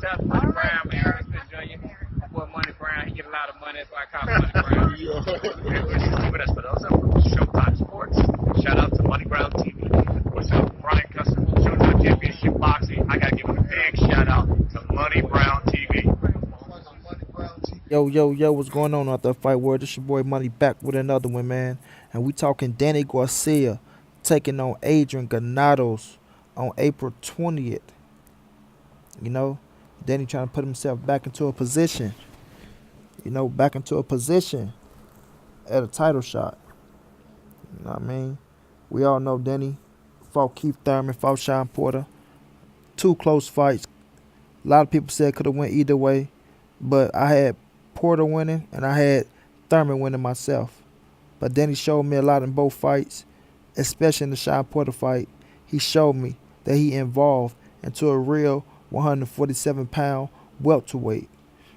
Shout out to Money Brown, man. Respect Junior. My boy Money Brown, he get a lot of money, that's why I call him Money Brown. With us for those Showtime Sports. Shout out to Money Brown TV. What's up, Brian Custom, Showtime Championship Boxing. I gotta give a big shout out to Money Brown TV. Yo, what's going on out there, Fight World? This your boy Money back with another one, man. And we talking Danny Garcia taking on Adrian Granados on April 20th. You know, Danny trying to put himself back into a position. Back into a position at a title shot. You know what I mean? We all know Danny fought Keith Thurman, fought Sean Porter. Two close fights. A lot of people said could have went either way, but I had Porter winning and I had Thurman winning myself. But Danny showed me a lot in both fights, especially in the Sean Porter fight. He showed me that he evolved into a real 147-pound welterweight.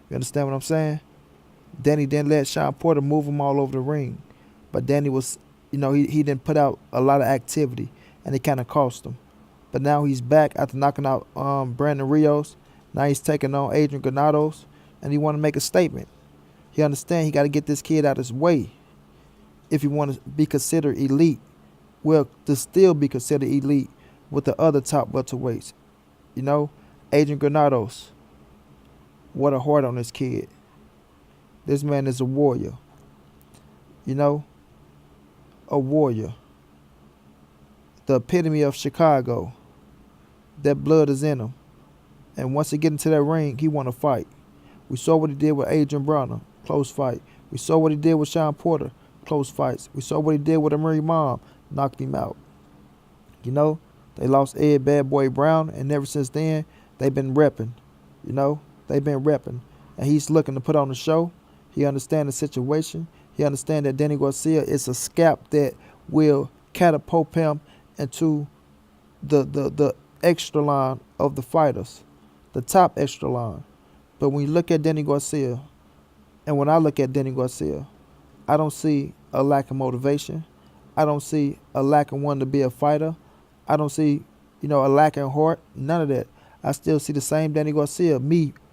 You understand what I'm saying? Danny didn't let Sean Porter move him all over the ring. But Danny was, he didn't put out a lot of activity, and it kind of cost him. But now he's back after knocking out Brandon Rios. Now he's taking on Adrian Granados, and he want to make a statement. He understand he got to get this kid out of his way if he want to be considered elite. Well, to still be considered elite with the other top welterweights. Adrian Granados, what a heart on this kid. This man is a warrior. A warrior. The epitome of Chicago. That blood is in him. And once he get into that ring, he want to fight. We saw what he did with Adrian Broner, close fight. We saw what he did with Sean Porter, close fights. We saw what he did with Amiri Mom, knocked him out. They lost Ed Bad Boy Brown, and ever since then, they've been repping. They've been repping. And he's looking to put on the show. He understands the situation. He understands that Danny Garcia is a scalp that will catapult him into the extra line of the fighters, the top extra line. But when you look at Danny Garcia, and when I look at Danny Garcia, I don't see a lack of motivation. I don't see a lack of wanting to be a fighter. I don't see, a lack of heart. None of that. I still see the same Danny Garcia.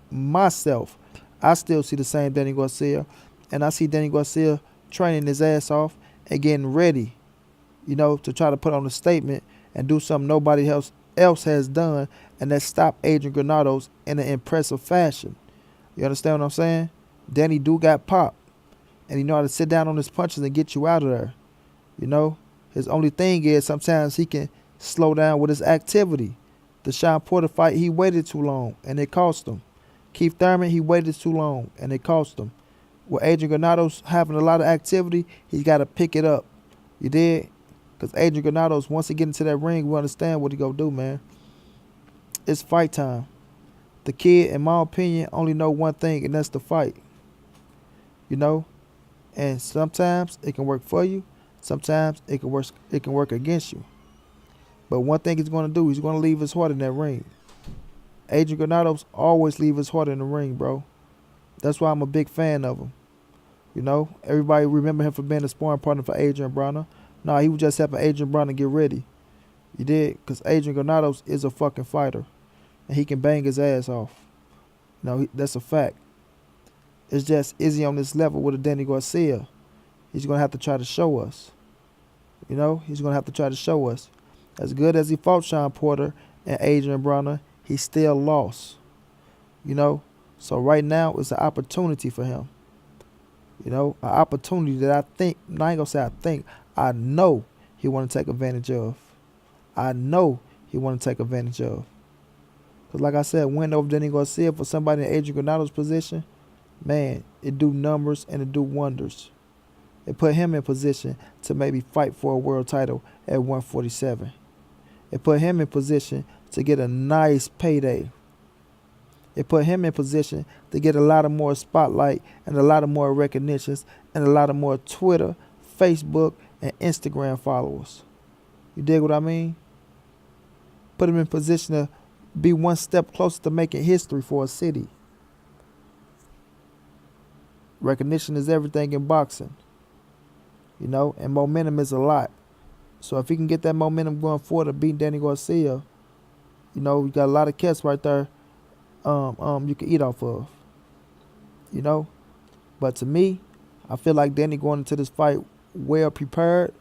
Myself, I still see the same Danny Garcia. And I see Danny Garcia training his ass off and getting ready, to try to put on a statement and do something nobody else has done, and that stop Adrian Granados in an impressive fashion. You understand what I'm saying? Danny do got pop, and he know how to sit down on his punches and get you out of there. His only thing is sometimes he can slow down with his activity. The Sean Porter fight, he waited too long, and it cost him. Keith Thurman, he waited too long, and it cost him. With Adrian Granados having a lot of activity, he's got to pick it up. You did? Because Adrian Granados, once he get into that ring, we understand what he going to do, man. It's fight time. The kid, in my opinion, only know one thing, and that's the fight. And sometimes it can work for you. Sometimes it can work against you. But one thing he's going to do, he's going to leave his heart in that ring. Adrian Granados always leave his heart in the ring, bro. That's why I'm a big fan of him. Everybody remember him for being a sparring partner for Adrian Broner. No, he was just helping Adrian Broner get ready. You did? Because Adrian Granados is a fucking fighter. And he can bang his ass off. That's a fact. It's just, is he on this level with a Danny Garcia? He's going to have to try to show us. He's going to have to try to show us. As good as he fought Sean Porter and Adrian Broner, he still lost. So right now it's an opportunity for him. An opportunity that I think, I ain't going to say I think, I know he want to take advantage of. I know he want to take advantage of. Because like I said, win over Danny Garcia for somebody in Adrian Granados' position, man, it do numbers and it do wonders. It put him in position to maybe fight for a world title at 147. It put him in position to get a nice payday. It put him in position to get a lot of more spotlight and a lot of more recognitions and a lot of more Twitter, Facebook, and Instagram followers. You dig what I mean? Put him in position to be one step closer to making history for a city. Recognition is everything in boxing. And momentum is a lot. So if he can get that momentum going forward to beat Danny Garcia, you got a lot of cats right there you can eat off of, you know. But to me, I feel like Danny going into this fight well prepared,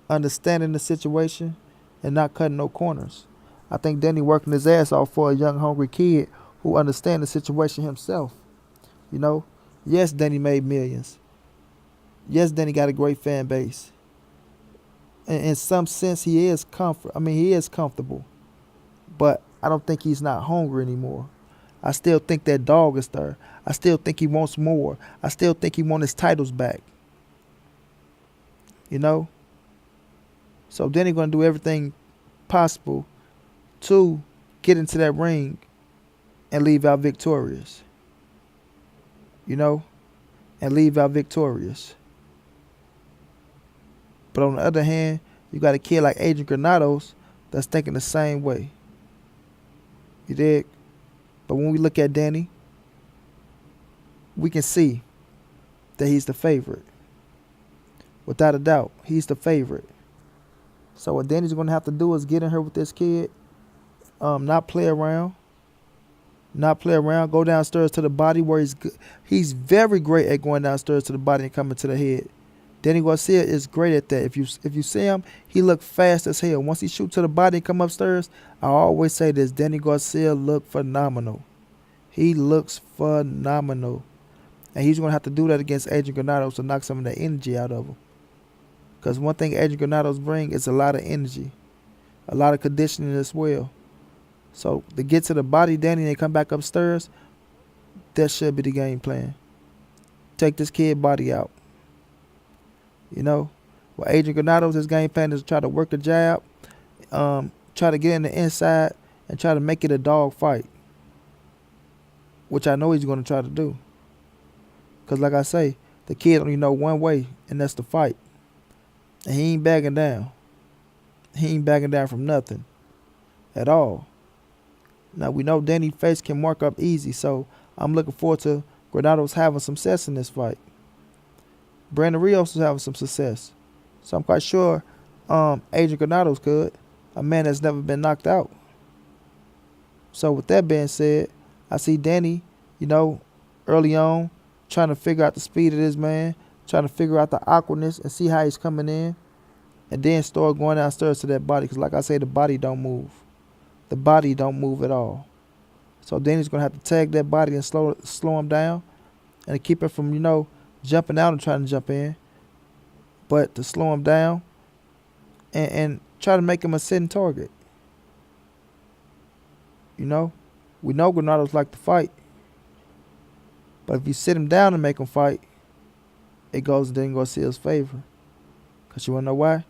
understanding the situation, and not cutting no corners. I think Danny working his ass off for a young, hungry kid who understands the situation himself. You know, yes, Danny made millions. Yes, Danny got a great fan base. In some sense, he is he is comfortable, but I don't think he's not hungry anymore. I still think that dog is there. I still think he wants more. I still think he wants his titles back. You know, so Danny gonna do everything possible to get into that ring and leave out victorious. You know, and leave out victorious. But on the other hand, you got a kid like Adrian Granados that's thinking the same way. You dig? But when we look at Danny, we can see that he's the favorite. Without a doubt, he's the favorite. So what Danny's going to have to do is get in here with this kid, not play around. Go downstairs to the body where he's good. He's very great at going downstairs to the body and coming to the head. Danny Garcia is great at that. If you see him, he look fast as hell. Once he shoot to the body and come upstairs, I always say this: Danny Garcia look phenomenal. He looks phenomenal, and he's gonna have to do that against Adrian Granados to knock some of that energy out of him. Because one thing Adrian Granados bring is a lot of energy, a lot of conditioning as well. So to get to the body, Danny, and come back upstairs, that should be the game plan. Take this kid body out. You know, well, Adrian Granados, his game plan is to try to work the jab, try to get in the inside, and try to make it a dog fight, which I know he's going to try to do. Because like I say, the kid only know one way, and that's to fight. And he ain't backing down. He ain't backing down from nothing at all. Now, we know Danny's face can mark up easy, so I'm looking forward to Granados having some success in this fight. Brandon Rios is having some success. So I'm quite sure Adrian Granados could. A man that's never been knocked out. So with that being said, I see Danny, early on, trying to figure out the speed of this man, trying to figure out the awkwardness and see how he's coming in, and then start going downstairs to that body. Because like I say, the body don't move. The body don't move at all. So Danny's going to have to tag that body and slow him down and keep it from, jumping out and trying to jump in, but to slow him down and try to make him a sitting target. We know Granados like to fight, but if you sit him down and make him fight, it goes in Danny Garcia's favor. Because you want to know why?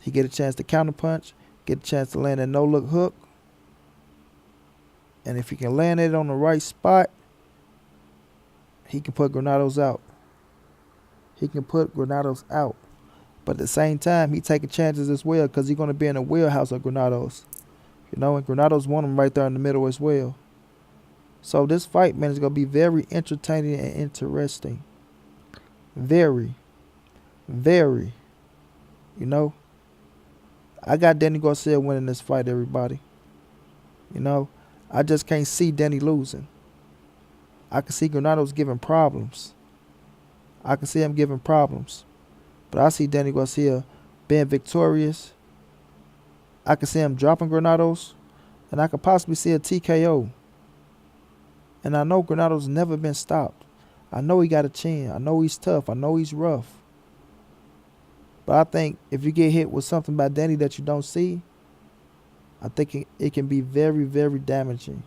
He get a chance to counterpunch, get a chance to land a no-look hook, and if he can land it on the right spot, he can put Granados out. He can put Granados out. But at the same time, he taking chances as well because he's going to be in the wheelhouse of Granados. And Granados want him right there in the middle as well. So this fight, man, is going to be very entertaining and interesting. Very. Very. I got Danny Garcia winning this fight, everybody. I just can't see Danny losing. I can see Granados giving problems. I can see him giving problems. But I see Danny Garcia being victorious. I can see him dropping Granados. And I could possibly see a TKO. And I know Granados never been stopped. I know he got a chin. I know he's tough. I know he's rough. But I think if you get hit with something by Danny that you don't see, I think it can be very, very damaging.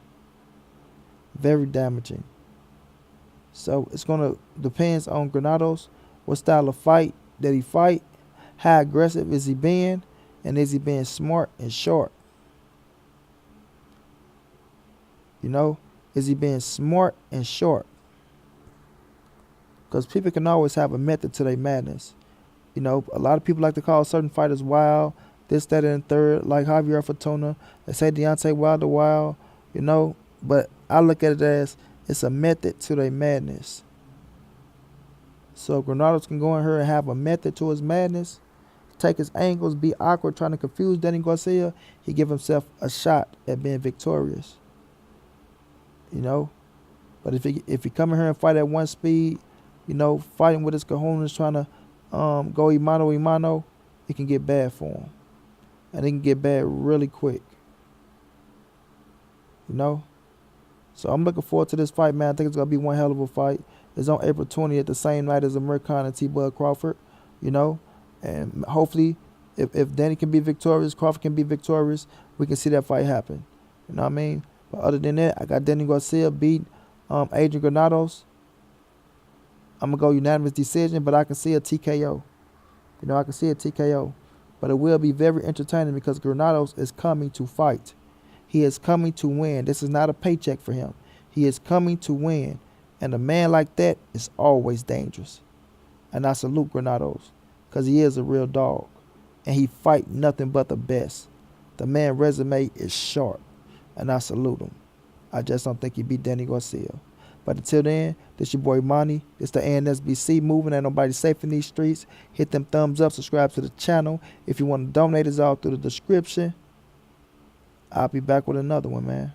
Very damaging. So it's going to depend on Granados, what style of fight that he fight, how aggressive is he being, and is he being smart and short? Is he being smart and short? Because people can always have a method to their madness. A lot of people like to call certain fighters wild, this, that, and the third, like Javier Fortuna. They say Deontay Wilder wild, but I look at it as it's a method to their madness. So Granados can go in here and have a method to his madness, take his angles, be awkward, trying to confuse Danny Garcia. He give himself a shot at being victorious. you know. But if he come in here and fight at one speed, you know, fighting with his cojones, trying to go a mano, it can get bad for him. And it can get bad really quick. You know? So I'm looking forward to this fight, man. I think it's going to be one hell of a fight. It's on April 20th, the same night as Amir Khan and T-Bud Crawford, you know? And hopefully, if Danny can be victorious, Crawford can be victorious, we can see that fight happen. You know what I mean? But other than that, I got Danny Garcia beat Adrian Granados. I'm going to go unanimous decision, but I can see a TKO. You know, I can see a TKO. But it will be very entertaining because Granados is coming to fight. He is coming to win. This is not a paycheck for him. He is coming to win. And a man like that is always dangerous. And I salute Granados because he is a real dog. And he fight nothing but the best. The man's resume is sharp. And I salute him. I just don't think he beat Danny Garcia. But until then, this your boy Monty. It's the ANSBC moving. Ain't nobody safe in these streets. Hit them thumbs up. Subscribe to the channel. If you want to donate, it's all through the description. I'll be back with another one, man.